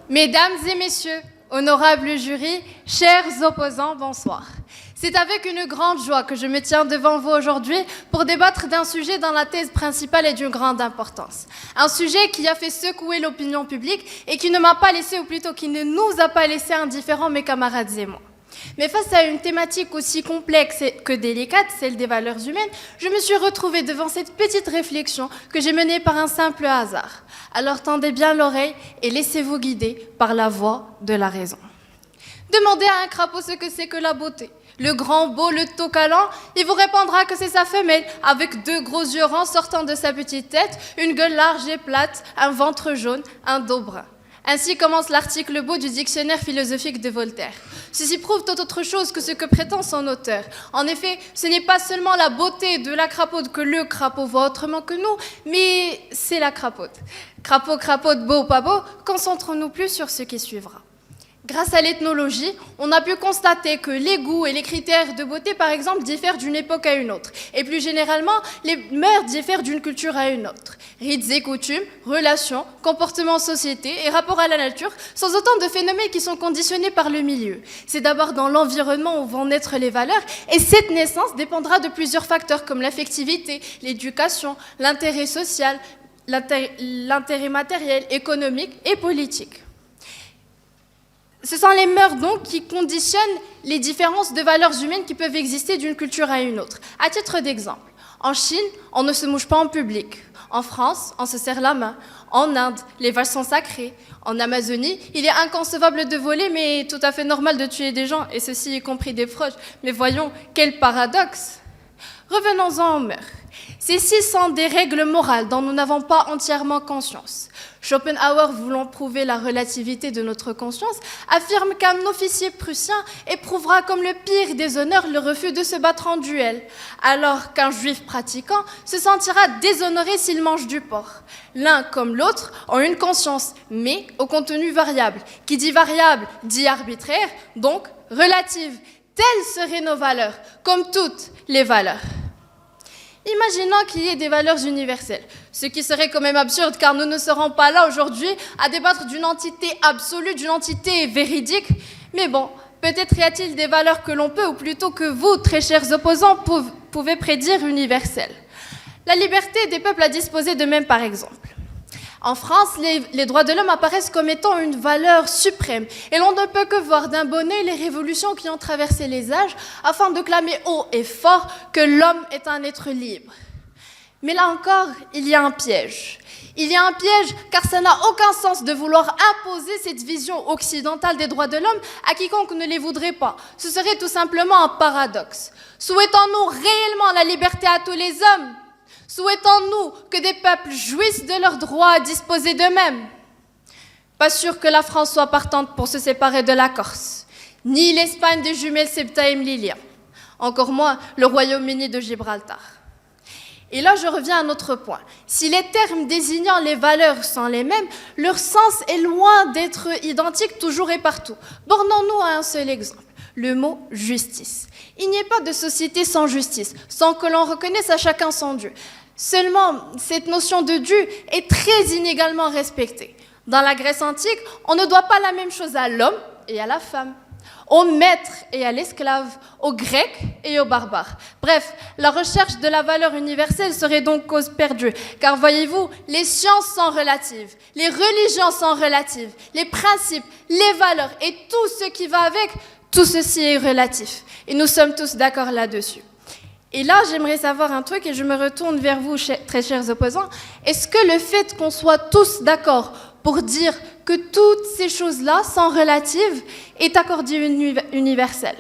Mesdames et messieurs, honorables jurys, chers opposants, bonsoir. C'est avec une grande joie que je me tiens devant vous aujourd'hui pour débattre d'un sujet dont la thèse principale est d'une grande importance. Un sujet qui a fait secouer l'opinion publique et qui ne m'a pas laissé, ou plutôt qui ne nous a pas laissé indifférents, mes camarades et moi. Mais face à une thématique aussi complexe que délicate, celle des valeurs humaines, je me suis retrouvée devant cette petite réflexion que j'ai menée par un simple hasard. Alors tendez bien l'oreille et laissez-vous guider par la voix de la raison. Demandez à un crapaud ce que c'est que la beauté. Le grand beau, le taux câlant, il vous répondra que c'est sa femelle, avec deux gros yeux ronds sortant de sa petite tête, une gueule large et plate, un ventre jaune, un dos brun. Ainsi commence l'article beau du dictionnaire philosophique de Voltaire. Ceci prouve tout autre chose que ce que prétend son auteur. En effet, ce n'est pas seulement la beauté de la crapaude que le crapaud voit autrement que nous, mais c'est la crapaude. Crapaud, crapaude, beau ou pas beau, concentrons-nous plus sur ce qui suivra. Grâce à l'ethnologie, on a pu constater que les goûts et les critères de beauté, par exemple, diffèrent d'une époque à une autre. Et plus généralement, les mœurs diffèrent d'une culture à une autre. Rites et coutumes, relations, comportements en société et rapport à la nature sont autant de phénomènes qui sont conditionnés par le milieu. C'est d'abord dans l'environnement où vont naître les valeurs, et cette naissance dépendra de plusieurs facteurs comme l'affectivité, l'éducation, l'intérêt social, l'intérêt matériel, économique et politique. Ce sont les mœurs donc qui conditionnent les différences de valeurs humaines qui peuvent exister d'une culture à une autre. À titre d'exemple, en Chine, on ne se mouche pas en public. En France, on se serre la main. En Inde, les vaches sont sacrées. En Amazonie, il est inconcevable de voler, mais tout à fait normal de tuer des gens, et ceci y compris des proches. Mais voyons, quel paradoxe! Revenons-en aux mœurs. Celles-ci sont des règles morales dont nous n'avons pas entièrement conscience. Schopenhauer, voulant prouver la relativité de notre conscience, affirme qu'un officier prussien éprouvera comme le pire des honneurs le refus de se battre en duel, alors qu'un juif pratiquant se sentira déshonoré s'il mange du porc. L'un comme l'autre ont une conscience, mais au contenu variable. Qui dit variable dit arbitraire, donc relative. Telles seraient nos valeurs, comme toutes les valeurs. Imaginons qu'il y ait des valeurs universelles, ce qui serait quand même absurde car nous ne serons pas là aujourd'hui à débattre d'une entité absolue, d'une entité véridique. Mais bon, peut-être y a-t-il des valeurs que l'on peut, ou plutôt que vous, très chers opposants, pouvez prédire universelles. La liberté des peuples à disposer d'eux-mêmes, par exemple. En France, les droits de l'homme apparaissent comme étant une valeur suprême et l'on ne peut que voir d'un bon œil les révolutions qui ont traversé les âges afin de clamer haut et fort que l'homme est un être libre. Mais là encore, il y a un piège. Il y a un piège car ça n'a aucun sens de vouloir imposer cette vision occidentale des droits de l'homme à quiconque ne les voudrait pas. Ce serait tout simplement un paradoxe. Souhaitons-nous réellement la liberté à tous les hommes ? Souhaitons-nous que des peuples jouissent de leur droit à disposer d'eux-mêmes? Pas sûr que la France soit partante pour se séparer de la Corse, ni l'Espagne des jumelles Ceuta et Melilla, encore moins le Royaume-Uni de Gibraltar. Et là, je reviens à un autre point. Si les termes désignant les valeurs sont les mêmes, leur sens est loin d'être identique toujours et partout. Bornons-nous à un seul exemple. Le mot « justice ». Il n'y a pas de société sans justice, sans que l'on reconnaisse à chacun son dû. Seulement, cette notion de dû est très inégalement respectée. Dans la Grèce antique, on ne doit pas la même chose à l'homme et à la femme, au maître et à l'esclave, aux Grecs et aux barbares. Bref, la recherche de la valeur universelle serait donc cause perdue, car voyez-vous, les sciences sont relatives, les religions sont relatives, les principes, les valeurs et tout ce qui va avec, tout ceci est relatif. Et nous sommes tous d'accord là-dessus. Et là, j'aimerais savoir un truc, et je me retourne vers vous, très chers opposants. Est-ce que le fait qu'on soit tous d'accord pour dire que toutes ces choses-là sont relatives est accordé universel?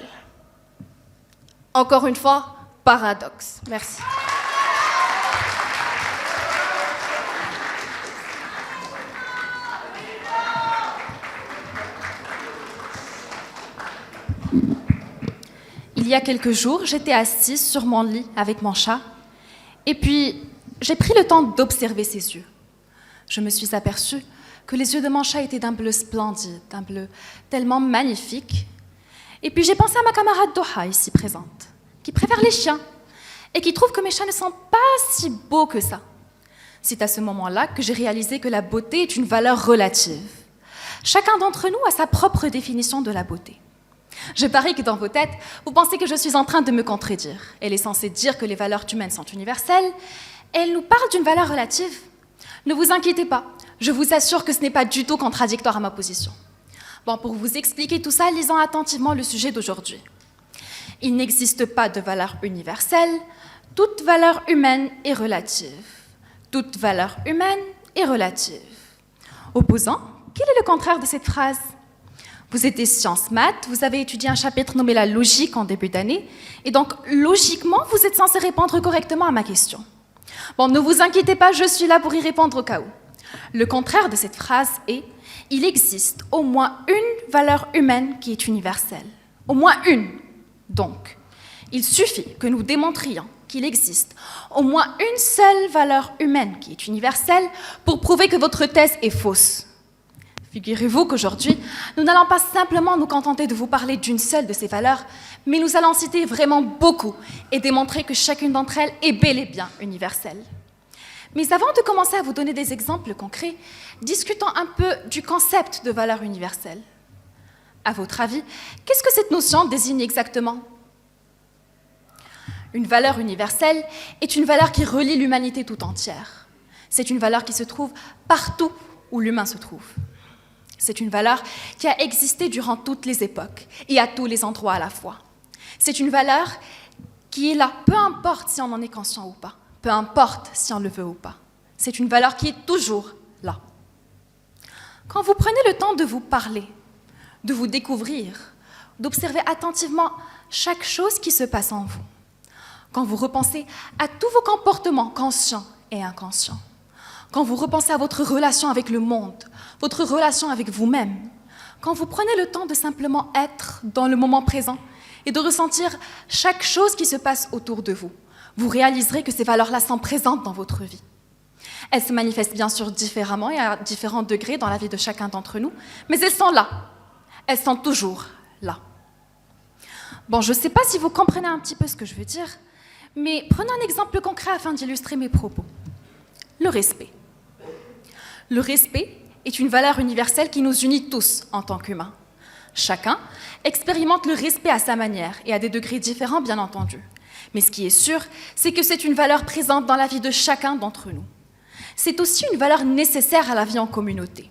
Encore une fois, paradoxe. Merci. Il y a quelques jours, j'étais assise sur mon lit avec mon chat, et puis j'ai pris le temps d'observer ses yeux. Je me suis aperçue que les yeux de mon chat étaient d'un bleu splendide, d'un bleu tellement magnifique. Et puis j'ai pensé à ma camarade Doha, ici présente, qui préfère les chiens, et qui trouve que mes chats ne sont pas si beaux que ça. C'est à ce moment-là que j'ai réalisé que la beauté est une valeur relative. Chacun d'entre nous a sa propre définition de la beauté. Je parie que dans vos têtes, vous pensez que je suis en train de me contredire. Elle est censée dire que les valeurs humaines sont universelles, et elle nous parle d'une valeur relative. Ne vous inquiétez pas, je vous assure que ce n'est pas du tout contradictoire à ma position. Bon, pour vous expliquer tout ça, lisons attentivement le sujet d'aujourd'hui. Il n'existe pas de valeur universelle, toute valeur humaine est relative. Toute valeur humaine est relative. Opposant, quel est le contraire de cette phrase? Vous êtes des sciences maths, vous avez étudié un chapitre nommé la logique en début d'année, et donc logiquement, vous êtes censé répondre correctement à ma question. Bon, ne vous inquiétez pas, je suis là pour y répondre au cas où. Le contraire de cette phrase est « il existe au moins une valeur humaine qui est universelle ». Au moins une. Donc, il suffit que nous démontrions qu'il existe au moins une seule valeur humaine qui est universelle pour prouver que votre thèse est fausse. Figurez-vous qu'aujourd'hui, nous n'allons pas simplement nous contenter de vous parler d'une seule de ces valeurs, mais nous allons citer vraiment beaucoup et démontrer que chacune d'entre elles est bel et bien universelle. Mais avant de commencer à vous donner des exemples concrets, discutons un peu du concept de valeur universelle. À votre avis, qu'est-ce que cette notion désigne exactement? Une valeur universelle est une valeur qui relie l'humanité tout entière. C'est une valeur qui se trouve partout où l'humain se trouve. C'est une valeur qui a existé durant toutes les époques et à tous les endroits à la fois. C'est une valeur qui est là, peu importe si on en est conscient ou pas, peu importe si on le veut ou pas. C'est une valeur qui est toujours là. Quand vous prenez le temps de vous parler, de vous découvrir, d'observer attentivement chaque chose qui se passe en vous, quand vous repensez à tous vos comportements conscients et inconscients, quand vous repensez à votre relation avec le monde, votre relation avec vous-même, quand vous prenez le temps de simplement être dans le moment présent et de ressentir chaque chose qui se passe autour de vous, vous réaliserez que ces valeurs-là sont présentes dans votre vie. Elles se manifestent bien sûr différemment et à différents degrés dans la vie de chacun d'entre nous, mais elles sont là. Elles sont toujours là. Bon, je ne sais pas si vous comprenez un petit peu ce que je veux dire, mais prenons un exemple concret afin d'illustrer mes propos. Le respect. Le respect est une valeur universelle qui nous unit tous en tant qu'humains. Chacun expérimente le respect à sa manière et à des degrés différents, bien entendu. Mais ce qui est sûr, c'est que c'est une valeur présente dans la vie de chacun d'entre nous. C'est aussi une valeur nécessaire à la vie en communauté.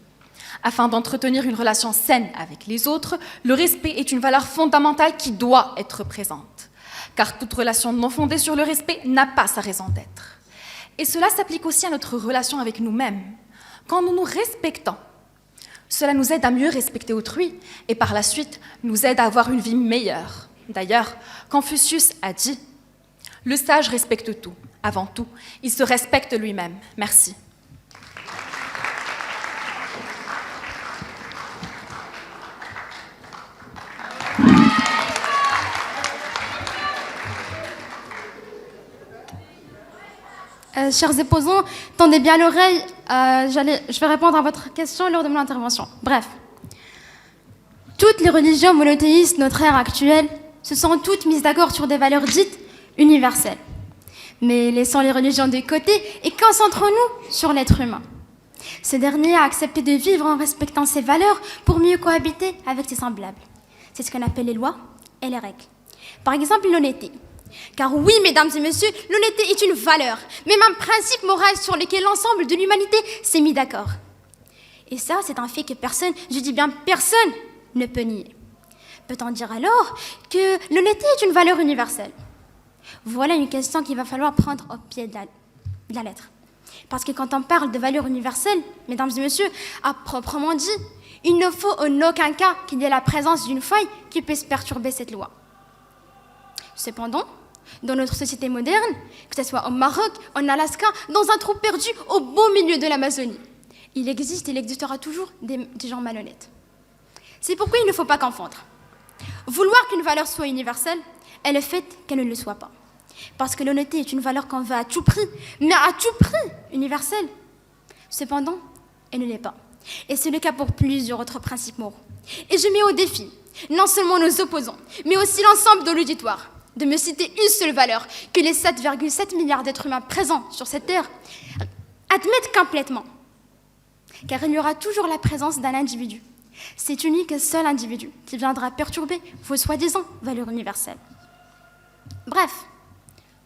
Afin d'entretenir une relation saine avec les autres, le respect est une valeur fondamentale qui doit être présente. Car toute relation non fondée sur le respect n'a pas sa raison d'être. Et cela s'applique aussi à notre relation avec nous-mêmes. Quand nous nous respectons, cela nous aide à mieux respecter autrui et par la suite nous aide à avoir une vie meilleure. D'ailleurs, Confucius a dit « Le sage respecte tout. Avant tout, il se respecte lui-même. » Merci. Chers opposants, tendez bien l'oreille, je vais répondre à votre question lors de mon intervention. Bref, toutes les religions monothéistes de notre ère actuelle se sont toutes mises d'accord sur des valeurs dites universelles. Mais laissons les religions de côté et concentrons-nous sur l'être humain. Ce dernier a accepté de vivre en respectant ses valeurs pour mieux cohabiter avec ses semblables. C'est ce qu'on appelle les lois et les règles. Par exemple, l'honnêteté. Car oui, mesdames et messieurs, l'honnêteté est une valeur, même un principe moral sur lequel l'ensemble de l'humanité s'est mis d'accord. Et ça, c'est un fait que personne, je dis bien personne, ne peut nier. Peut-on dire alors que l'honnêteté est une valeur universelle? Voilà une question qu'il va falloir prendre au pied de la lettre. Parce que quand on parle de valeur universelle, mesdames et messieurs, à proprement dit, il ne faut en aucun cas qu'il y ait la présence d'une faille qui puisse perturber cette loi. Cependant, dans notre société moderne, que ce soit au Maroc, en Alaska, dans un trou perdu au beau milieu de l'Amazonie, il existe et il existera toujours des gens malhonnêtes. C'est pourquoi il ne faut pas confondre. Vouloir qu'une valeur soit universelle est le fait qu'elle ne le soit pas. Parce que l'honnêteté est une valeur qu'on veut à tout prix, mais à tout prix universelle. Cependant, elle ne l'est pas. Et c'est le cas pour plusieurs autres principes moraux. Et je mets au défi, non seulement nos opposants, mais aussi l'ensemble de l'auditoire, de me citer une seule valeur que les 7,7 milliards d'êtres humains présents sur cette terre admettent complètement. Car il y aura toujours la présence d'un individu cet unique et seul individu qui viendra perturber vos soi-disant valeurs universelles. Bref,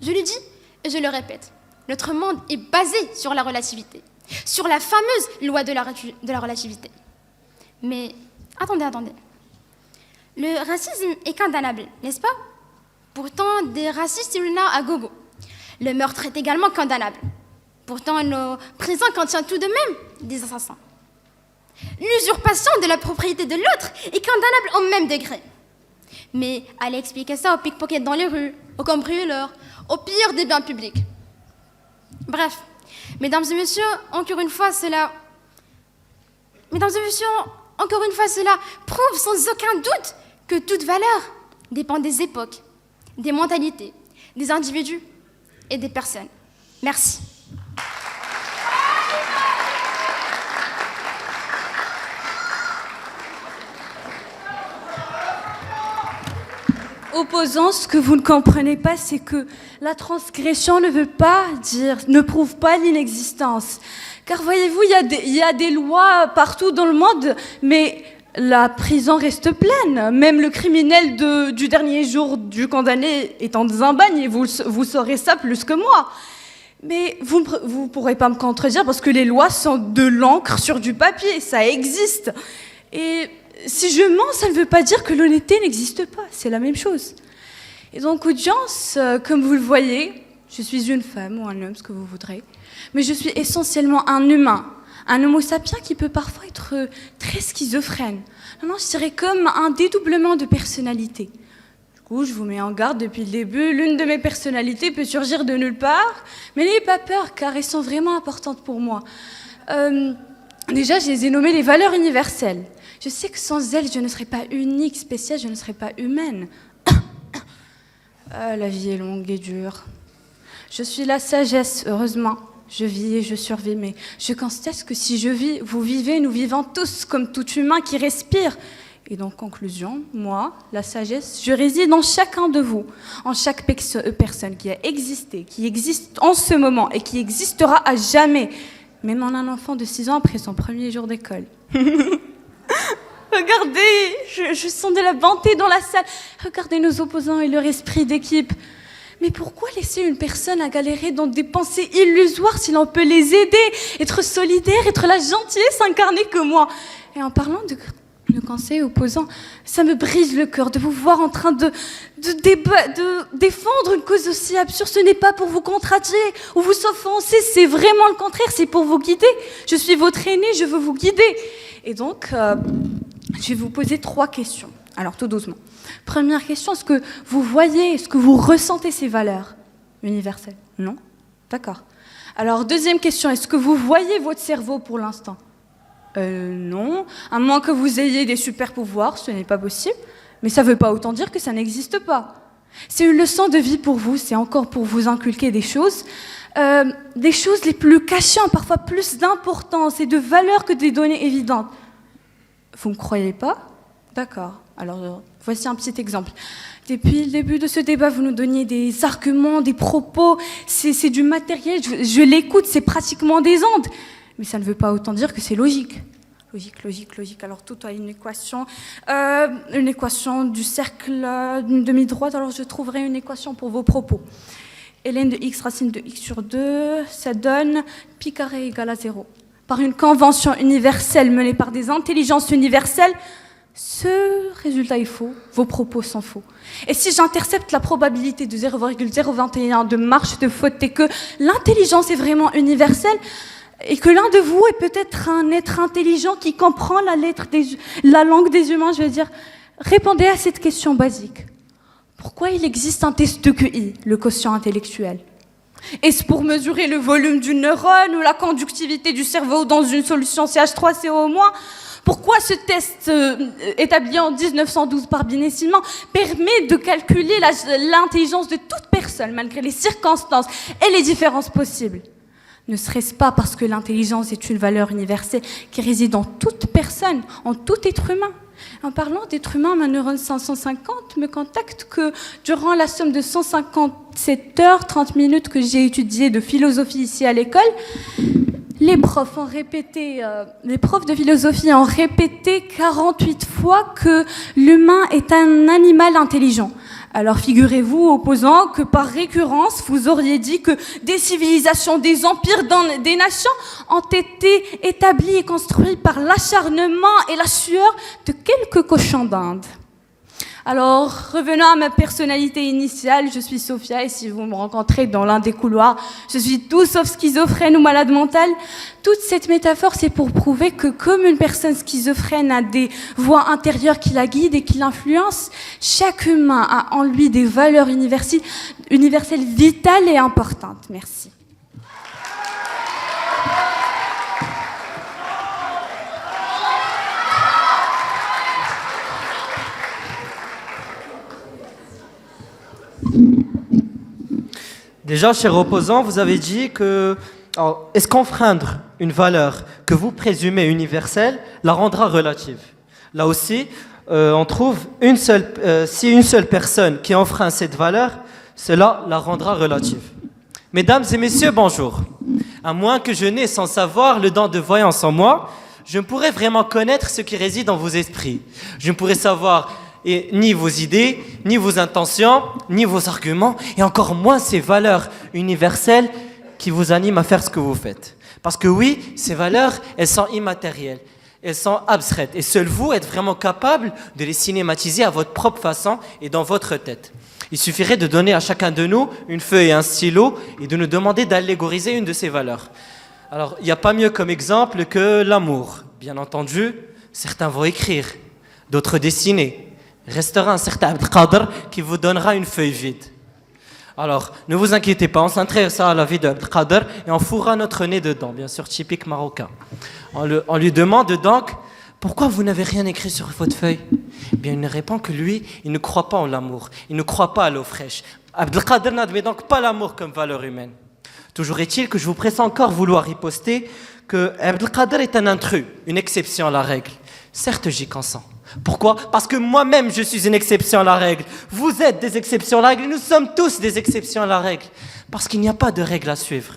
je le dis et je le répète, notre monde est basé sur la relativité, sur la fameuse loi de la relativité. Mais attendez. Le racisme est condamnable, n'est-ce pas? Pourtant, des racistes, il y en a à gogo. Le meurtre est également condamnable. Pourtant, nos prisons contiennent tout de même des assassins. L'usurpation de la propriété de l'autre est condamnable au même degré. Mais allez expliquer ça aux pickpockets dans les rues, aux cambrioleurs, au pire des biens publics. Bref, mesdames et messieurs, encore une fois, cela prouve sans aucun doute que toute valeur dépend des époques, des mentalités, des individus et des personnes. Merci. Opposants, ce que vous ne comprenez pas, c'est que la transgression ne prouve pas l'inexistence. Car voyez-vous, il y a des lois partout dans le monde, mais la prison reste pleine. Même le criminel du dernier jour du condamné est dans un bagne, et vous saurez ça plus que moi. Mais vous ne pourrez pas me contredire parce que les lois sont de l'encre sur du papier, ça existe. Et si je mens, ça ne veut pas dire que l'honnêteté n'existe pas, c'est la même chose. Et donc, audience, comme vous le voyez, je suis une femme ou un homme, ce que vous voudrez, mais je suis essentiellement un humain, un homo sapiens qui peut parfois être très schizophrène. Non, je dirais comme un dédoublement de personnalité. Du coup, je vous mets en garde depuis le début, l'une de mes personnalités peut surgir de nulle part, mais n'ayez pas peur, car elles sont vraiment importantes pour moi. Déjà, je les ai nommées les valeurs universelles. Je sais que sans elles, je ne serais pas unique, spéciale, je ne serais pas humaine. La vie est longue et dure. Je suis la sagesse, heureusement. Je vis et je survis, mais je constate que si je vis, vous vivez, nous vivons tous comme tout humain qui respire. Et donc, conclusion, moi, la sagesse, je réside en chacun de vous, en chaque personne qui a existé, qui existe en ce moment et qui existera à jamais, même en un enfant de 6 ans après son premier jour d'école. Regardez, je sens de la bonté dans la salle. Regardez nos opposants et leur esprit d'équipe. Mais pourquoi laisser une personne à galérer dans des pensées illusoires si l'on peut les aider, être solidaire, être la gentillesse incarnée que moi? Et en parlant de conseil opposant, ça me brise le cœur de vous voir en train de défendre une cause aussi absurde. Ce n'est pas pour vous contrarier ou vous offenser, c'est vraiment le contraire, c'est pour vous guider. Je suis votre aîné, je veux vous guider. Et donc, je vais vous poser 3 questions. Alors, tout doucement. Première question, est-ce que vous voyez, est-ce que vous ressentez ces valeurs universelles? Non? D'accord. Alors, deuxième question, est-ce que vous voyez votre cerveau pour l'instant? Non. À moins que vous ayez des super pouvoirs, ce n'est pas possible. Mais ça ne veut pas autant dire que ça n'existe pas. C'est une leçon de vie pour vous, c'est encore pour vous inculquer des choses les plus cachées, ont parfois plus d'importance et de valeur que des données évidentes. Vous ne me croyez pas? D'accord. Alors, voici un petit exemple. Depuis le début de ce débat, vous nous donniez des arguments, des propos, c'est du matériel, je l'écoute, c'est pratiquement des ondes. Mais ça ne veut pas autant dire que c'est logique. Logique. Alors, tout a une équation du cercle, d'une demi-droite, alors je trouverai une équation pour vos propos. ln de x racine de x sur 2, ça donne pi carré égale à 0. Par une convention universelle menée par des intelligences universelles, ce résultat est faux, vos propos sont faux. Et si j'intercepte la probabilité de 0,021 de marge de faute et que l'intelligence est vraiment universelle, et que l'un de vous est peut-être un être intelligent qui comprend la langue des humains, je veux dire, répondez à cette question basique. Pourquoi il existe un test de QI, le quotient intellectuel? Est-ce pour mesurer le volume d'une neurone ou la conductivité du cerveau dans une solution CH3CO-? Pourquoi ce test, établi en 1912 par Binet et Silman, permet de calculer l'intelligence de toute personne, malgré les circonstances et les différences possibles? Ne serait-ce pas parce que l'intelligence est une valeur universelle qui réside en toute personne, en tout être humain? En parlant d'être humain, ma neurone 550 me contacte que durant la somme de 157 heures, 30 minutes que j'ai étudié de philosophie ici à l'école, Les profs de philosophie ont répété 48 fois que l'humain est un animal intelligent. Alors figurez-vous, opposants, que par récurrence, vous auriez dit que des civilisations, des empires, des nations ont été établis et construits par l'acharnement et la sueur de quelques cochons d'Inde. Alors, revenons à ma personnalité initiale, je suis Sophia et si vous me rencontrez dans l'un des couloirs, je suis tout sauf schizophrène ou malade mentale. Toute cette métaphore, c'est pour prouver que comme une personne schizophrène a des voix intérieures qui la guident et qui l'influencent, chaque humain a en lui des valeurs universelles vitales et importantes. Merci. Déjà, chers opposants, vous avez dit que est-ce qu'enfreindre une valeur que vous présumez universelle la rendra relative? Là aussi, on trouve si une seule personne qui enfreint cette valeur, cela la rendra relative. Mesdames et messieurs, bonjour. À moins que je n'ai sans savoir le don de voyance en moi, je ne pourrais vraiment connaître ce qui réside dans vos esprits. Je ne pourrais savoir ni vos idées, ni vos intentions, ni vos arguments, et encore moins ces valeurs universelles qui vous animent à faire ce que vous faites. Parce que oui, ces valeurs, elles sont immatérielles, elles sont abstraites, et seul vous êtes vraiment capable de les cinématiser à votre propre façon et dans votre tête. Il suffirait de donner à chacun de nous une feuille et un stylo et de nous demander d'allégoriser une de ces valeurs. Alors, il n'y a pas mieux comme exemple que l'amour. Bien entendu, certains vont écrire, d'autres dessiner. Restera un certain Abdelkader qui vous donnera une feuille vide. Alors, ne vous inquiétez pas, on s'intéressera à la vie d'Abdelkader et on fourra notre nez dedans, bien sûr, typique marocain. On lui demande donc, pourquoi vous n'avez rien écrit sur votre feuille? Eh bien, il ne répond que lui, il ne croit pas en l'amour, il ne croit pas à l'eau fraîche. Abdelkader n'admet donc pas l'amour comme valeur humaine. Toujours est-il que je vous presse encore vouloir riposter que Abdelkader est un intrus, une exception à la règle. Certes, j'y consens. Pourquoi? Parce que moi-même, je suis une exception à la règle. Vous êtes des exceptions à la règle. Nous sommes tous des exceptions à la règle. Parce qu'il n'y a pas de règle à suivre.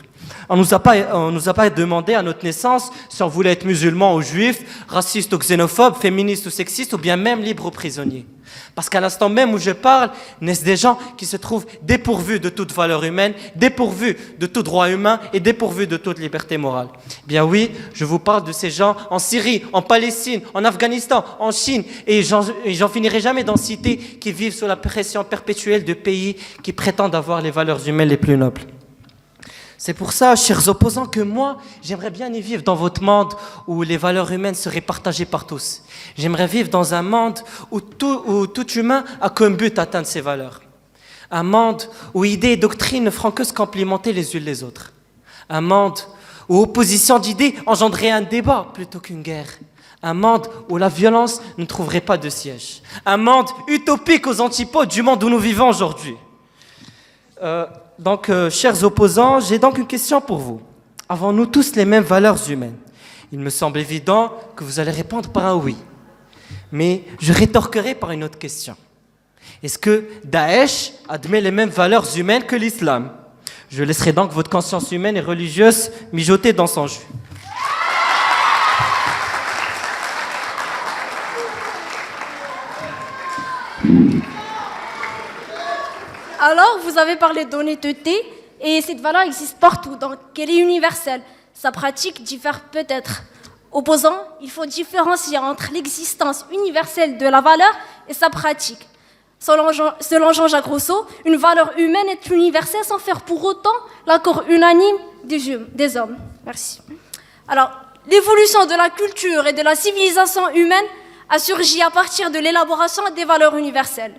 On nous a pas demandé à notre naissance si on voulait être musulman ou juif, raciste ou xénophobe, féministe ou sexiste, ou bien même libre ou prisonnier. Parce qu'à l'instant même où je parle, naissent des gens qui se trouvent dépourvus de toute valeur humaine, dépourvus de tout droit humain et dépourvus de toute liberté morale. Bien oui, je vous parle de ces gens en Syrie, en Palestine, en Afghanistan, en Chine, et j'en finirai jamais d'en citer, qui vivent sous la pression perpétuelle de pays qui prétendent avoir les valeurs humaines les plus nobles. C'est pour ça, chers opposants, que moi, j'aimerais bien y vivre dans votre monde où les valeurs humaines seraient partagées par tous. J'aimerais vivre dans un monde où tout humain a comme but d'atteindre ses valeurs. Un monde où idées et doctrines ne feront que se complimenter les unes les autres. Un monde où opposition d'idées engendrerait un débat plutôt qu'une guerre. Un monde où la violence ne trouverait pas de siège. Un monde utopique aux antipodes du monde où nous vivons aujourd'hui. Donc, chers opposants, j'ai donc une question pour vous. Avons-nous tous les mêmes valeurs humaines? Il me semble évident que vous allez répondre par un oui. Mais je rétorquerai par une autre question. Est-ce que Daesh admet les mêmes valeurs humaines que l'islam? Je laisserai donc votre conscience humaine et religieuse mijoter dans son jus. Alors, vous avez parlé d'honnêteté, et cette valeur existe partout, donc elle est universelle. Sa pratique diffère peut-être. Opposant, il faut différencier entre l'existence universelle de la valeur et sa pratique. Selon Jean-Jacques Rousseau, une valeur humaine est universelle sans faire pour autant l'accord unanime des hommes. Merci. Alors, l'évolution de la culture et de la civilisation humaine a surgi à partir de l'élaboration des valeurs universelles.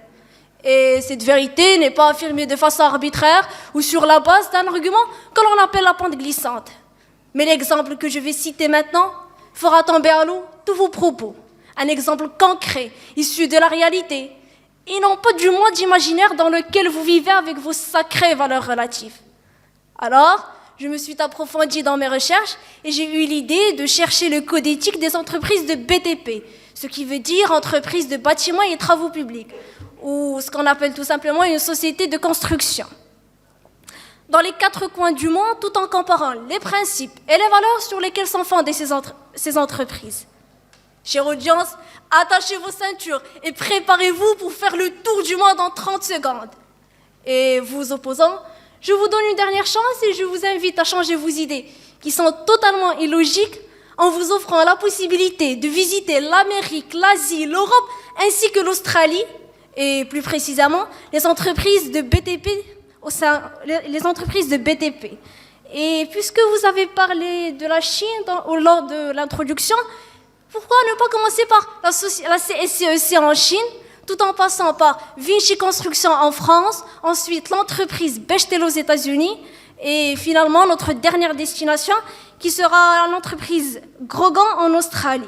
Et cette vérité n'est pas affirmée de façon arbitraire ou sur la base d'un argument que l'on appelle la pente glissante. Mais l'exemple que je vais citer maintenant fera tomber à l'eau tous vos propos. Un exemple concret, issu de la réalité, et non pas du monde imaginaire dans lequel vous vivez avec vos sacrées valeurs relatives. Alors, je me suis approfondie dans mes recherches et j'ai eu l'idée de chercher le code éthique des entreprises de BTP, ce qui veut dire entreprise de bâtiments et travaux publics, ou ce qu'on appelle tout simplement une société de construction. dans les 4 coins du monde, tout en comparant les principes et les valeurs sur lesquels sont fondées ces entreprises. Chère audience, attachez vos ceintures et préparez-vous pour faire le tour du monde en 30 secondes. Et vous opposants, je vous donne une dernière chance et je vous invite à changer vos idées, qui sont totalement illogiques, en vous offrant la possibilité de visiter l'Amérique, l'Asie, l'Europe, ainsi que l'Australie, et plus précisément les entreprises de BTP, les entreprises de BTP. Et puisque vous avez parlé de la Chine lors de l'introduction, pourquoi ne pas commencer par la CSCEC en Chine, tout en passant par Vinci Construction en France, ensuite l'entreprise Bechtel aux États-Unis, et finalement notre dernière destination, qui sera l'entreprise Grogan en Australie.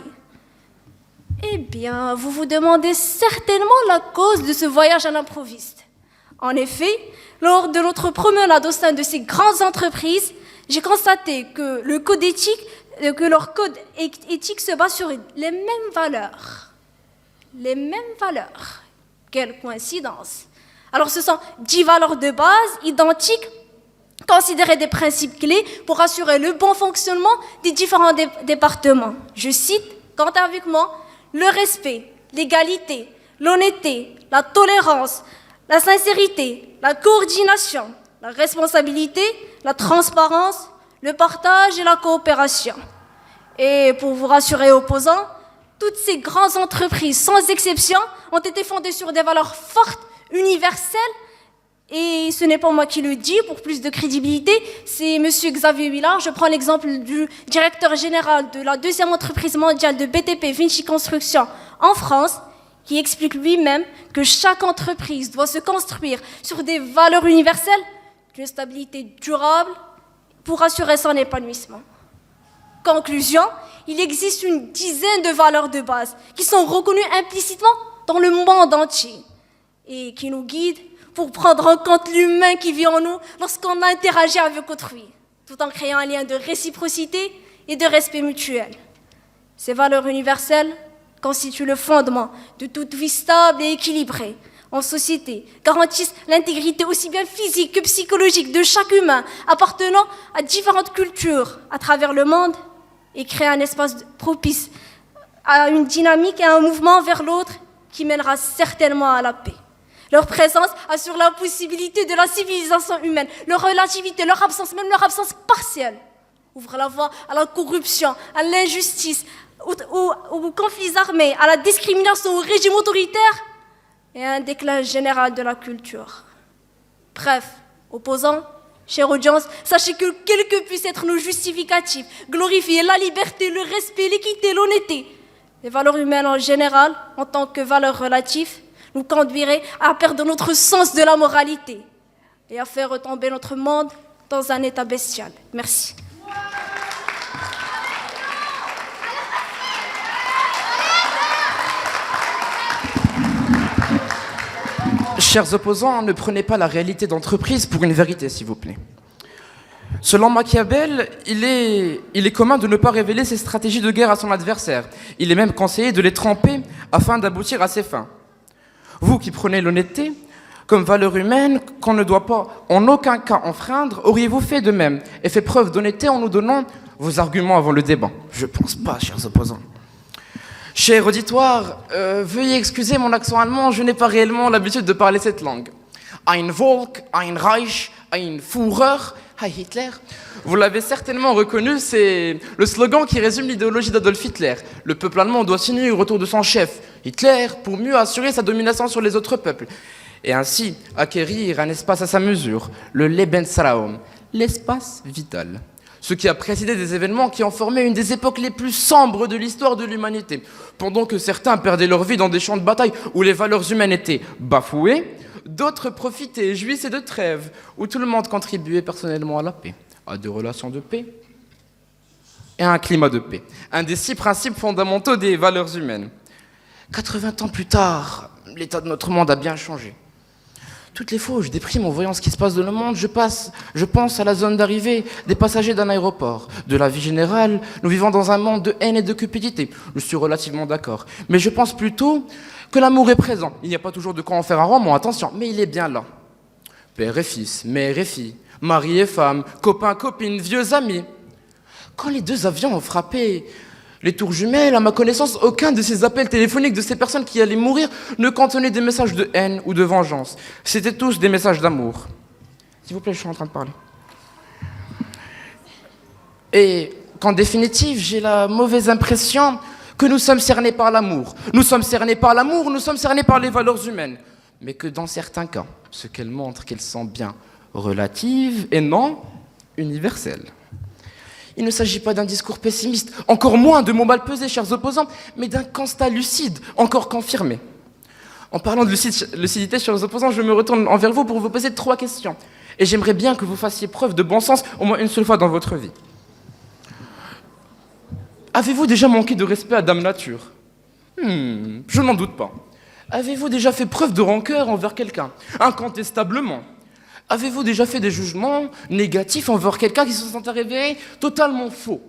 Eh bien, vous vous demandez certainement la cause de ce voyage à l'improviste. En effet, lors de notre promenade au sein de ces grandes entreprises, j'ai constaté que leur code éthique se base sur les mêmes valeurs. Les mêmes valeurs. Quelle coïncidence. Alors ce sont 10 valeurs de base identiques, considérées des principes clés pour assurer le bon fonctionnement des différents départements. Je cite, quant avec moi, le respect, l'égalité, l'honnêteté, la tolérance, la sincérité, la coordination, la responsabilité, la transparence, le partage et la coopération. Et pour vous rassurer, opposants, toutes ces grandes entreprises, sans exception, ont été fondées sur des valeurs fortes, universelles. Et ce n'est pas moi qui le dis, pour plus de crédibilité, c'est M. Xavier Huillard. Je prends l'exemple du directeur général de la 2e entreprise mondiale de BTP, Vinci Construction, en France, qui explique lui-même que chaque entreprise doit se construire sur des valeurs universelles d'une stabilité durable pour assurer son épanouissement. Conclusion, il existe une dizaine de valeurs de base qui sont reconnues implicitement dans le monde entier et qui nous guident pour prendre en compte l'humain qui vit en nous lorsqu'on interagit avec autrui, tout en créant un lien de réciprocité et de respect mutuel. Ces valeurs universelles constituent le fondement de toute vie stable et équilibrée en société, garantissent l'intégrité aussi bien physique que psychologique de chaque humain appartenant à différentes cultures à travers le monde et créent un espace propice à une dynamique et à un mouvement vers l'autre qui mènera certainement à la paix. Leur présence assure la possibilité de la civilisation humaine. Leur relativité, leur absence, même leur absence partielle, ouvre la voie à la corruption, à l'injustice, aux conflits armés, à la discrimination, au régime autoritaire et à un déclin général de la culture. Bref, opposants, chère audience, sachez que quels que puissent être nos justificatifs, glorifier la liberté, le respect, l'équité, l'honnêteté, les valeurs humaines en général, en tant que valeurs relatives, nous conduiraient à perdre notre sens de la moralité et à faire retomber notre monde dans un état bestial. Merci. Chers opposants, ne prenez pas la réalité d'entreprise pour une vérité, s'il vous plaît. Selon Machiavel, il est commun de ne pas révéler ses stratégies de guerre à son adversaire. Il est même conseillé de les tremper afin d'aboutir à ses fins. Vous qui prenez l'honnêteté comme valeur humaine qu'on ne doit pas en aucun cas enfreindre, auriez-vous fait de même et fait preuve d'honnêteté en nous donnant vos arguments avant le débat? Je pense pas, chers opposants. Cher auditoire, veuillez excuser mon accent allemand, je n'ai pas réellement l'habitude de parler cette langue. Ein Volk, ein Reich, ein Führer, Heil Hitler. Vous l'avez certainement reconnu, c'est le slogan qui résume l'idéologie d'Adolf Hitler. Le peuple allemand doit s'unir autour de son chef, Hitler, pour mieux assurer sa domination sur les autres peuples. Et ainsi acquérir un espace à sa mesure, le Lebensraum, l'espace vital. Ce qui a précédé des événements qui ont formé une des époques les plus sombres de l'histoire de l'humanité. Pendant que certains perdaient leur vie dans des champs de bataille où les valeurs humaines étaient bafouées, d'autres profitaient et jouissaient de trêves où tout le monde contribuait personnellement à la paix, à des relations de paix et à un climat de paix. Un des 6 principes fondamentaux des valeurs humaines. 80 ans plus tard, l'état de notre monde a bien changé. Toutes les fois où je déprime en voyant ce qui se passe dans le monde, je pense à la zone d'arrivée des passagers d'un aéroport. De la vie générale, nous vivons dans un monde de haine et de cupidité. Je suis relativement d'accord. Mais je pense plutôt que l'amour est présent. Il n'y a pas toujours de quoi en faire un roman, attention, mais il est bien là. Père et fils, mère et fille, Mari et femme, copain, copine, vieux amis. Quand les deux avions ont frappé les tours jumelles, à ma connaissance, aucun de ces appels téléphoniques de ces personnes qui allaient mourir ne contenait des messages de haine ou de vengeance. C'étaient tous des messages d'amour. S'il vous plaît, je suis en train de parler. Et qu'en définitive, j'ai la mauvaise impression que nous sommes cernés par l'amour. Nous sommes cernés par l'amour, nous sommes cernés par les valeurs humaines. Mais que dans certains cas, ce qu'elles montrent qu'elles sont bien relatives et non universelles. Il ne s'agit pas d'un discours pessimiste, encore moins de mots mal pesés, chers opposants, mais d'un constat lucide, encore confirmé. En parlant de lucidité, chers opposants, je me retourne envers vous pour vous poser 3 questions. Et j'aimerais bien que vous fassiez preuve de bon sens au moins une seule fois dans votre vie. Avez-vous déjà manqué de respect à Dame Nature ? Je n'en doute pas. Avez-vous déjà fait preuve de rancœur envers quelqu'un ? Incontestablement. Avez-vous déjà fait des jugements négatifs envers quelqu'un qui se sont révélés totalement faux ?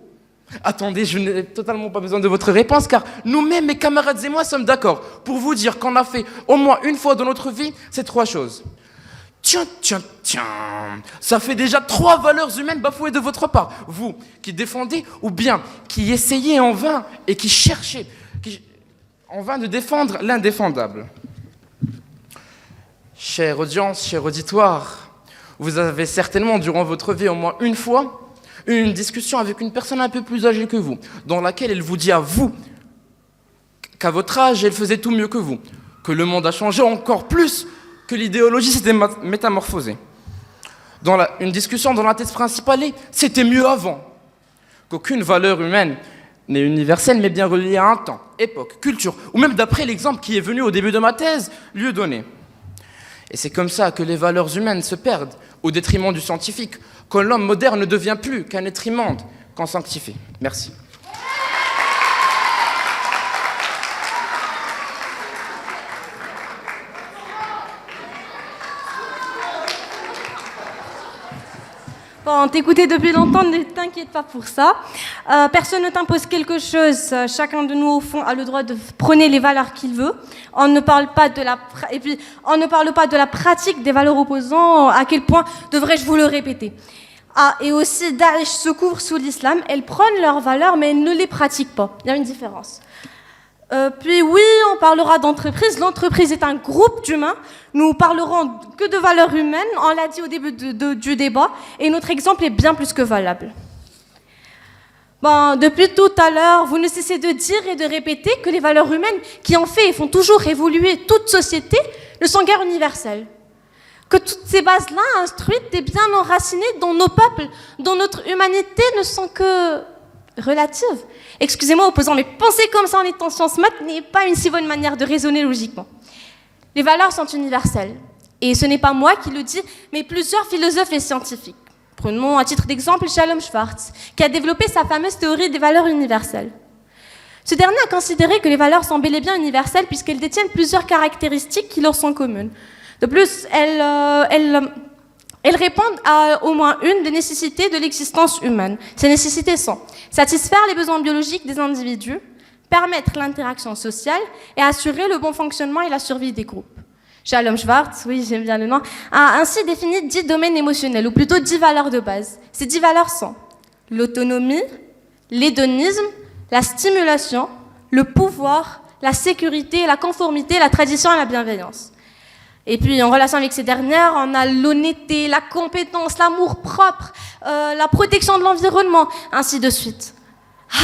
Attendez, je n'ai totalement pas besoin de votre réponse, car nous-mêmes, mes camarades et moi, sommes d'accord pour vous dire qu'on a fait au moins une fois dans notre vie ces 3 choses. Tiens, ça fait déjà 3 valeurs humaines bafouées de votre part. Vous, qui défendez, ou bien qui essayez en vain et qui cherchez en vain de défendre l'indéfendable. Chère audience, cher auditoire, vous avez certainement, durant votre vie, au moins une fois, eu une discussion avec une personne un peu plus âgée que vous, dans laquelle elle vous dit à vous qu'à votre âge, elle faisait tout mieux que vous, que le monde a changé encore plus, que l'idéologie s'était métamorphosée. Une discussion dont la thèse principale est « c'était mieux avant », qu'aucune valeur humaine n'est universelle, mais bien reliée à un temps, époque, culture, ou même d'après l'exemple qui est venu au début de ma thèse, lieu donné. Et c'est comme ça que les valeurs humaines se perdent, au détriment du scientifique, quand l'homme moderne ne devient plus qu'un être immonde, qu'on sanctifie. Merci. Bon, t'écouter depuis longtemps, ne t'inquiète pas pour ça. Personne ne t'impose quelque chose. Chacun de nous, au fond, a le droit de prôner les valeurs qu'il veut. On ne parle pas de la pratique des valeurs opposants. À quel point devrais-je vous le répéter ? Ah, et aussi, Daesh se couvre sous l'islam. Elles prônent leurs valeurs, mais elles ne les pratiquent pas. Il y a une différence. Puis oui, on parlera d'entreprise. L'entreprise est un groupe d'humains. Nous parlerons que de valeurs humaines. On l'a dit au début du débat. Et notre exemple est bien plus que valable. Bon, depuis tout à l'heure, vous ne cessez de dire et de répéter que les valeurs humaines qui ont fait et font toujours évoluer toute société ne sont guère universelles. Que toutes ces bases-là, instruites et bien enracinées dans nos peuples, dans notre humanité, ne sont que relatives. Excusez-moi, opposant, mais penser comme ça en étant sciences maths n'est pas une si bonne manière de raisonner logiquement. Les valeurs sont universelles. Et ce n'est pas moi qui le dis, mais plusieurs philosophes et scientifiques. Prenons à titre d'exemple Shalom Schwartz, qui a développé sa fameuse théorie des valeurs universelles. Ce dernier a considéré que les valeurs sont bel et bien universelles puisqu'elles détiennent plusieurs caractéristiques qui leur sont communes. De plus, elles répondent à au moins une des nécessités de l'existence humaine. Ces nécessités sont satisfaire les besoins biologiques des individus, permettre l'interaction sociale et assurer le bon fonctionnement et la survie des groupes. Shalom Schwartz, oui, j'aime bien le nom, a ainsi défini 10 domaines émotionnels, ou plutôt 10 valeurs de base. Ces 10 valeurs sont l'autonomie, l'hédonisme, la stimulation, le pouvoir, la sécurité, la conformité, la tradition et la bienveillance. Et puis, en relation avec ces dernières, on a l'honnêteté, la compétence, l'amour-propre, la protection de l'environnement, ainsi de suite.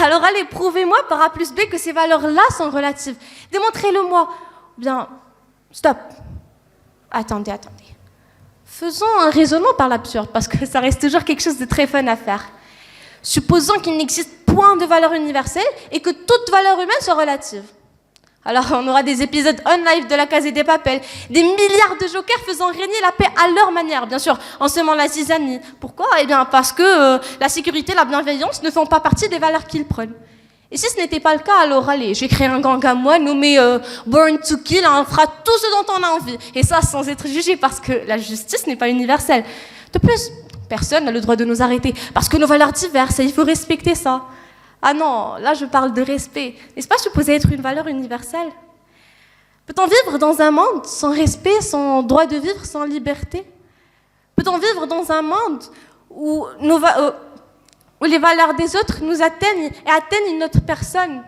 Alors, allez, prouvez-moi par A plus B que ces valeurs-là sont relatives. Démontrez-le-moi. Bien, stop. Attendez. Faisons un raisonnement par l'absurde, parce que ça reste toujours quelque chose de très fun à faire. Supposons qu'il n'existe point de valeur universelle et que toute valeur humaine soit relative. Alors, on aura des épisodes on-live de la Casa des Papel, des milliards de jokers faisant régner la paix à leur manière, bien sûr, en semant la zizanie. Pourquoi ? Eh bien, parce que la sécurité et la bienveillance ne font pas partie des valeurs qu'ils prennent. Et si ce n'était pas le cas, alors allez, je vais créer un gang à moi nommé Born to Kill, on fera tout ce dont on a envie. Et ça, sans être jugé, parce que la justice n'est pas universelle. De plus, personne n'a le droit de nous arrêter, parce que nos valeurs diverses, et il faut respecter ça. Ah non, là je parle de respect. N'est-ce pas supposé être une valeur universelle ? Peut-on vivre dans un monde sans respect, sans droit de vivre, sans liberté ? Peut-on vivre dans un monde où, où les valeurs des autres nous atteignent et atteignent notre personne?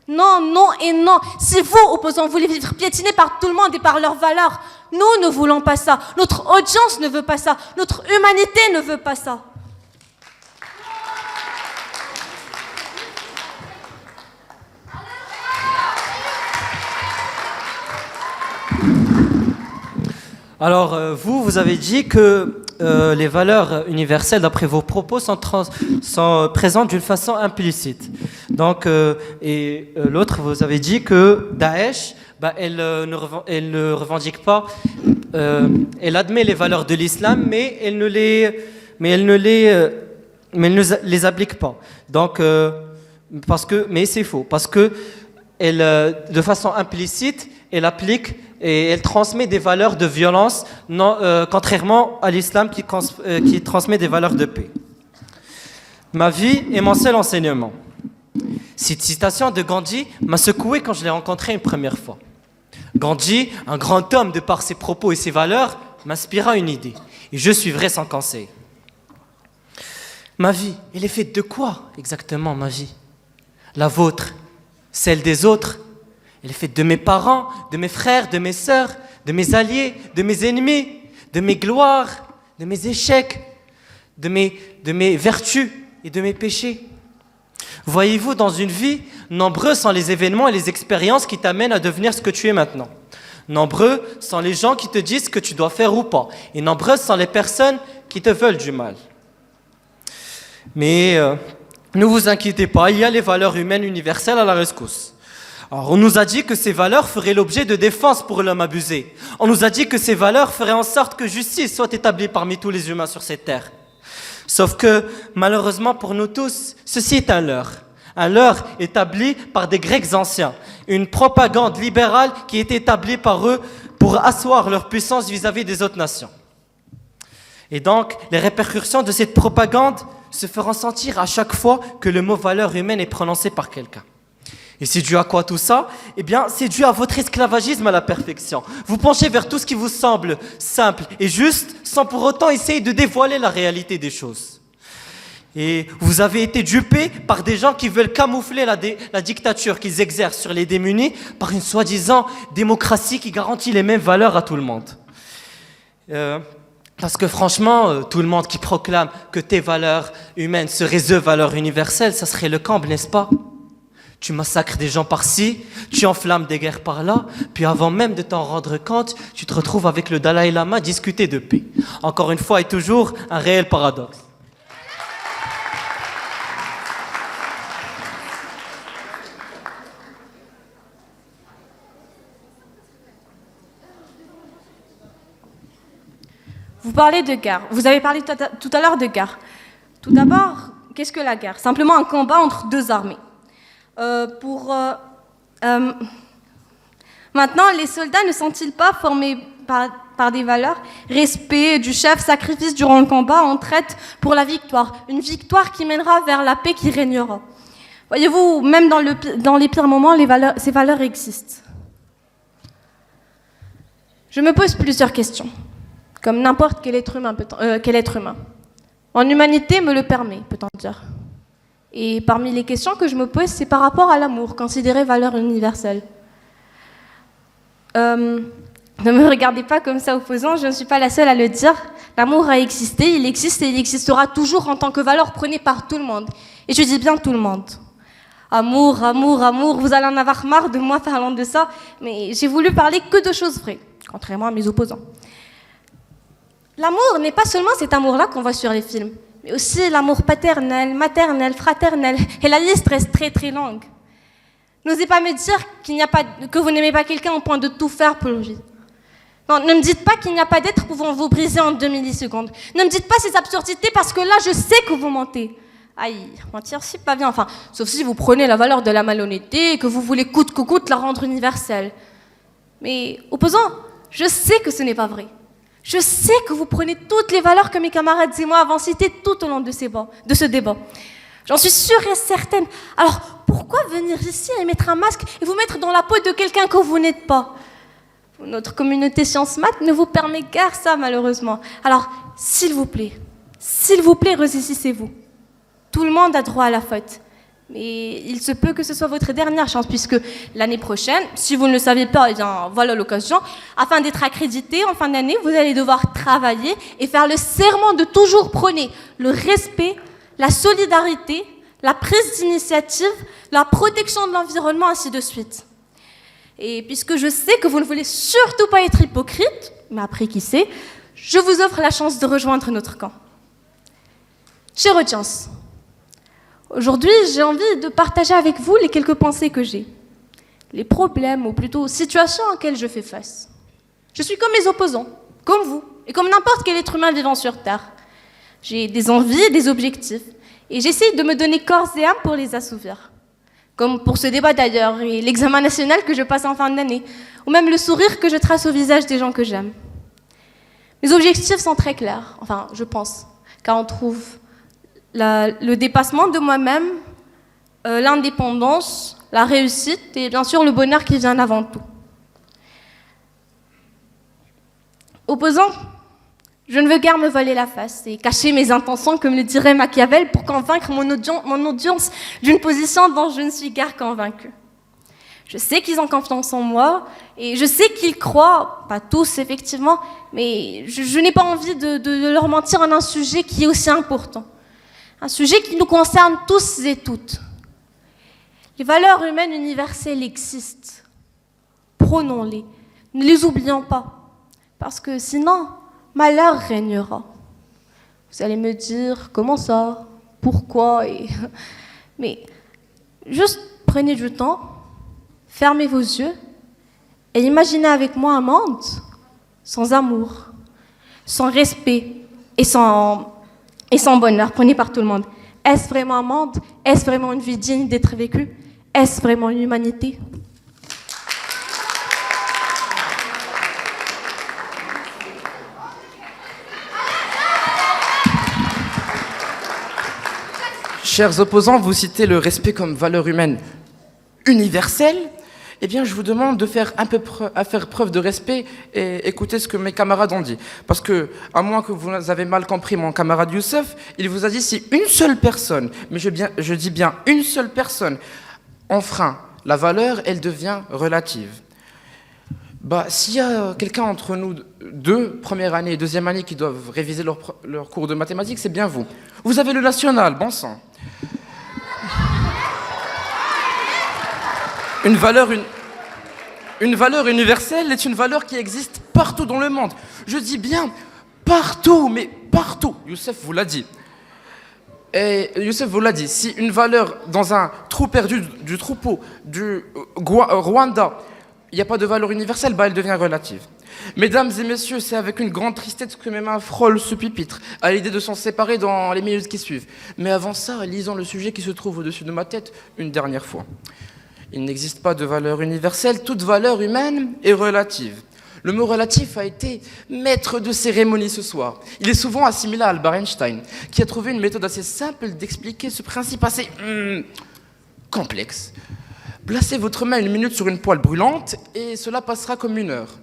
Non, non et non. Si vous, opposants, voulez vivre piétinés par tout le monde et par leurs valeurs, nous ne voulons pas ça. Notre audience ne veut pas ça. Notre humanité ne veut pas ça. Alors, vous avez dit que les valeurs universelles, d'après vos propos, sont présentes d'une façon implicite. Donc, l'autre, vous avez dit que Daesh, elle ne revendique pas, elle admet les valeurs de l'islam, mais elle ne les applique pas. Donc, mais c'est faux, parce que de façon implicite, elle applique et elle transmet des valeurs de violence, contrairement à l'islam qui transmet des valeurs de paix. Ma vie est mon seul enseignement. Cette citation de Gandhi m'a secoué quand je l'ai rencontré une première fois. Gandhi, un grand homme de par ses propos et ses valeurs, m'inspira une idée, et je suivrai son conseil. Ma vie, elle est faite de quoi exactement, ma vie? La vôtre, celle des autres. Elle est faite de mes parents, de mes frères, de mes sœurs, de mes alliés, de mes ennemis, de mes gloires, de mes échecs, de mes vertus et de mes péchés. Voyez-vous, dans une vie, nombreux sont les événements et les expériences qui t'amènent à devenir ce que tu es maintenant. Nombreux sont les gens qui te disent ce que tu dois faire ou pas. Et nombreuses sont les personnes qui te veulent du mal. Mais ne vous inquiétez pas, il y a les valeurs humaines universelles à la rescousse. Alors, on nous a dit que ces valeurs feraient l'objet de défense pour l'homme abusé. On nous a dit que ces valeurs feraient en sorte que justice soit établie parmi tous les humains sur cette terre. Sauf que, malheureusement pour nous tous, ceci est un leurre établi par des Grecs anciens, une propagande libérale qui est établie par eux pour asseoir leur puissance vis-à-vis des autres nations. Et donc, les répercussions de cette propagande se feront sentir à chaque fois que le mot valeur humaine est prononcé par quelqu'un. Et c'est dû à quoi tout ça? Eh bien, c'est dû à votre esclavagisme à la perfection. Vous penchez vers tout ce qui vous semble simple et juste, sans pour autant essayer de dévoiler la réalité des choses. Et vous avez été dupés par des gens qui veulent camoufler la dictature qu'ils exercent sur les démunis par une soi-disant démocratie qui garantit les mêmes valeurs à tout le monde. Parce que franchement, tout le monde qui proclame que tes valeurs humaines seraient the valeurs universelles, ça serait le comble, n'est-ce pas? Tu massacres des gens par-ci, tu enflammes des guerres par-là, puis avant même de t'en rendre compte, tu te retrouves avec le Dalai Lama discuter de paix. Encore une fois et toujours, un réel paradoxe. Vous parlez de guerre. Vous avez parlé tout à l'heure de guerre. Tout d'abord, qu'est-ce que la guerre? Simplement un combat entre deux armées. Maintenant, les soldats ne sont-ils pas formés par des valeurs? Respect du chef, sacrifice durant le combat, entraide pour la victoire. Une victoire qui mènera vers la paix qui régnera. Voyez-vous, même dans les pires moments, ces valeurs existent. Je me pose plusieurs questions, comme n'importe quel être humain. En humanité me le permet, peut-on dire. Et parmi les questions que je me pose, c'est par rapport à l'amour, considéré valeur universelle. Ne me regardez pas comme ça opposant, je ne suis pas la seule à le dire. L'amour a existé, il existe et il existera toujours en tant que valeur prônée par tout le monde. Et je dis bien tout le monde. Amour, amour, amour, vous allez en avoir marre de moi parlant de ça, mais j'ai voulu parler que de choses vraies, contrairement à mes opposants. L'amour n'est pas seulement cet amour-là qu'on voit sur les films, mais aussi l'amour paternel, maternel, fraternel, et la liste reste très très longue. N'osez pas me dire que vous n'aimez pas quelqu'un au point de tout faire pour lui. Non, ne me dites pas qu'il n'y a pas d'être pouvant vous briser en 2 millisecondes. Ne me dites pas ces absurdités parce que là, je sais que vous mentez. Aïe, mentir, c'est pas bien, enfin, sauf si vous prenez la valeur de la malhonnêteté et que vous voulez coûte que coûte la rendre universelle. Mais, opposant, je sais que ce n'est pas vrai. Je sais que vous prenez toutes les valeurs que mes camarades et moi avons citées tout au long de ce débat. J'en suis sûre et certaine. Alors, pourquoi venir ici et mettre un masque et vous mettre dans la peau de quelqu'un que vous n'êtes pas? Notre communauté sciences maths ne vous permet guère ça, malheureusement. Alors, s'il vous plaît, ressaisissez-vous. Tout le monde a droit à la faute. Mais il se peut que ce soit votre dernière chance, puisque l'année prochaine, si vous ne le savez pas, eh bien, voilà l'occasion. Afin d'être accrédité en fin d'année, vous allez devoir travailler et faire le serment de toujours prôner le respect, la solidarité, la prise d'initiative, la protection de l'environnement, ainsi de suite. Et puisque je sais que vous ne voulez surtout pas être hypocrite, mais après qui sait, je vous offre la chance de rejoindre notre camp. Chère audience, aujourd'hui, j'ai envie de partager avec vous les quelques pensées que j'ai, les problèmes, ou plutôt situations auxquelles je fais face. Je suis comme mes opposants, comme vous, et comme n'importe quel être humain vivant sur Terre. J'ai des envies et des objectifs, et j'essaie de me donner corps et âme pour les assouvir. Comme pour ce débat d'ailleurs, et l'examen national que je passe en fin d'année, ou même le sourire que je trace au visage des gens que j'aime. Mes objectifs sont très clairs, enfin, je pense, car on trouve le dépassement de moi-même, l'indépendance, la réussite et bien sûr le bonheur qui vient avant tout. Opposant, je ne veux guère me voiler la face et cacher mes intentions, comme le dirait Machiavel, pour convaincre mon audience d'une position dont je ne suis guère convaincue. Je sais qu'ils ont confiance en moi et je sais qu'ils croient, pas tous effectivement, mais je n'ai pas envie de leur mentir en un sujet qui est aussi important. Un sujet qui nous concerne tous et toutes. Les valeurs humaines universelles existent. Prônons-les. Ne les oublions pas. Parce que sinon, malheur régnera. Vous allez me dire, comment ça? Pourquoi? Mais juste prenez du temps, fermez vos yeux et imaginez avec moi un monde sans amour, sans respect et sans bonheur, prôné par tout le monde. Est-ce vraiment un monde? Est-ce vraiment une vie digne d'être vécue? Est-ce vraiment une humanité? Chers opposants, vous citez le respect comme valeur humaine universelle. Eh bien, je vous demande de faire faire preuve de respect et écouter ce que mes camarades ont dit. Parce que, à moins que vous avez mal compris mon camarade Youssef, il vous a dit si une seule personne, mais je dis bien une seule personne, enfreint la valeur, elle devient relative. S'il y a quelqu'un entre nous deux, première année et deuxième année, qui doivent réviser leur cours de mathématiques, c'est bien vous. Vous avez le national, bon sang. Une valeur universelle est une valeur qui existe partout dans le monde. Je dis bien partout, mais partout. Youssef vous l'a dit. Et Youssef vous l'a dit. Si une valeur dans un trou perdu du troupeau du Rwanda, il n'y a pas de valeur universelle, elle devient relative. Mesdames et messieurs, c'est avec une grande tristesse que mes mains frôlent ce pupitre, à l'idée de s'en séparer dans les minutes qui suivent. Mais avant ça, lisons le sujet qui se trouve au-dessus de ma tête une dernière fois. Il n'existe pas de valeur universelle, toute valeur humaine est relative. Le mot relatif a été maître de cérémonie ce soir. Il est souvent assimilé à Albert Einstein, qui a trouvé une méthode assez simple d'expliquer ce principe assez complexe. Placez votre main 1 minute sur une poêle brûlante et cela passera comme 1 heure.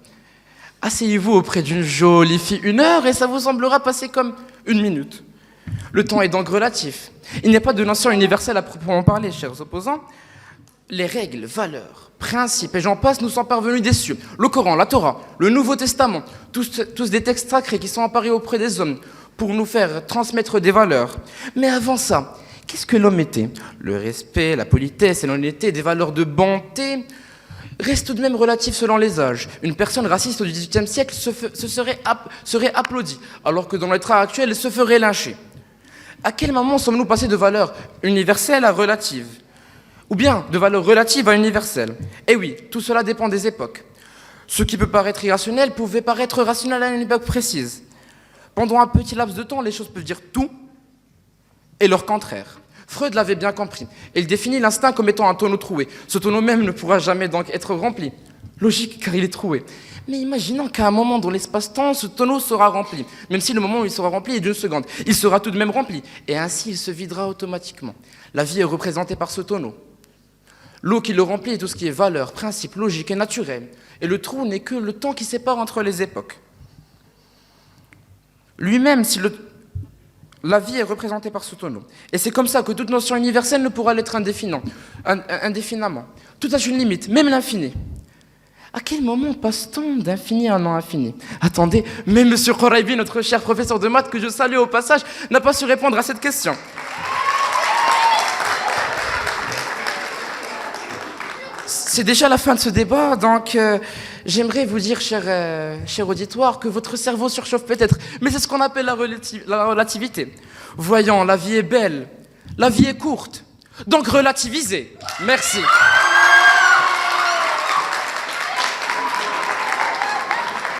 Asseyez-vous auprès d'une jolie fille 1 heure et ça vous semblera passer comme 1 minute. Le temps est donc relatif. Il n'y a pas de notion universelle à proprement parler, chers opposants. Les règles, valeurs, principes et j'en passe nous sont parvenus des cieux. Le Coran, la Torah, le Nouveau Testament, tous des textes sacrés qui sont apparus auprès des hommes pour nous faire transmettre des valeurs. Mais avant ça, qu'est-ce que l'homme était? Le respect, la politesse et l'honnêteté, des valeurs de bonté restent tout de même relatifs selon les âges. Une personne raciste au XVIIIe siècle serait applaudie, alors que dans notre ère actuel, elle se ferait lyncher. À quel moment sommes-nous passés de valeurs universelles à relatives? Ou bien de valeurs relatives à universelles? Eh oui, tout cela dépend des époques. Ce qui peut paraître irrationnel pouvait paraître rationnel à une époque précise. Pendant un petit laps de temps, les choses peuvent dire tout et leur contraire. Freud l'avait bien compris. Il définit l'instinct comme étant un tonneau troué. Ce tonneau même ne pourra jamais donc être rempli. Logique, car il est troué. Mais imaginons qu'à un moment dans l'espace-temps, ce tonneau sera rempli. Même si le moment où il sera rempli est d'1 seconde, il sera tout de même rempli. Et ainsi, il se videra automatiquement. La vie est représentée par ce tonneau. L'eau qui le remplit est tout ce qui est valeur, principe, logique et naturel. Et le trou n'est que le temps qui sépare entre les époques. Lui-même, si la vie est représentée par ce tonneau. Et c'est comme ça que toute notion universelle ne pourra l'être indéfiniment. Tout a une limite, même l'infini. À quel moment passe-t-on d'infini à non infini? Attendez, même M. Khoraibi, notre cher professeur de maths, que je salue au passage, n'a pas su répondre à cette question. C'est déjà la fin de ce débat, donc j'aimerais vous dire, cher auditoire, que votre cerveau surchauffe peut-être, mais c'est ce qu'on appelle la relativité. Voyons, la vie est belle, la vie est courte, donc relativisez. Merci.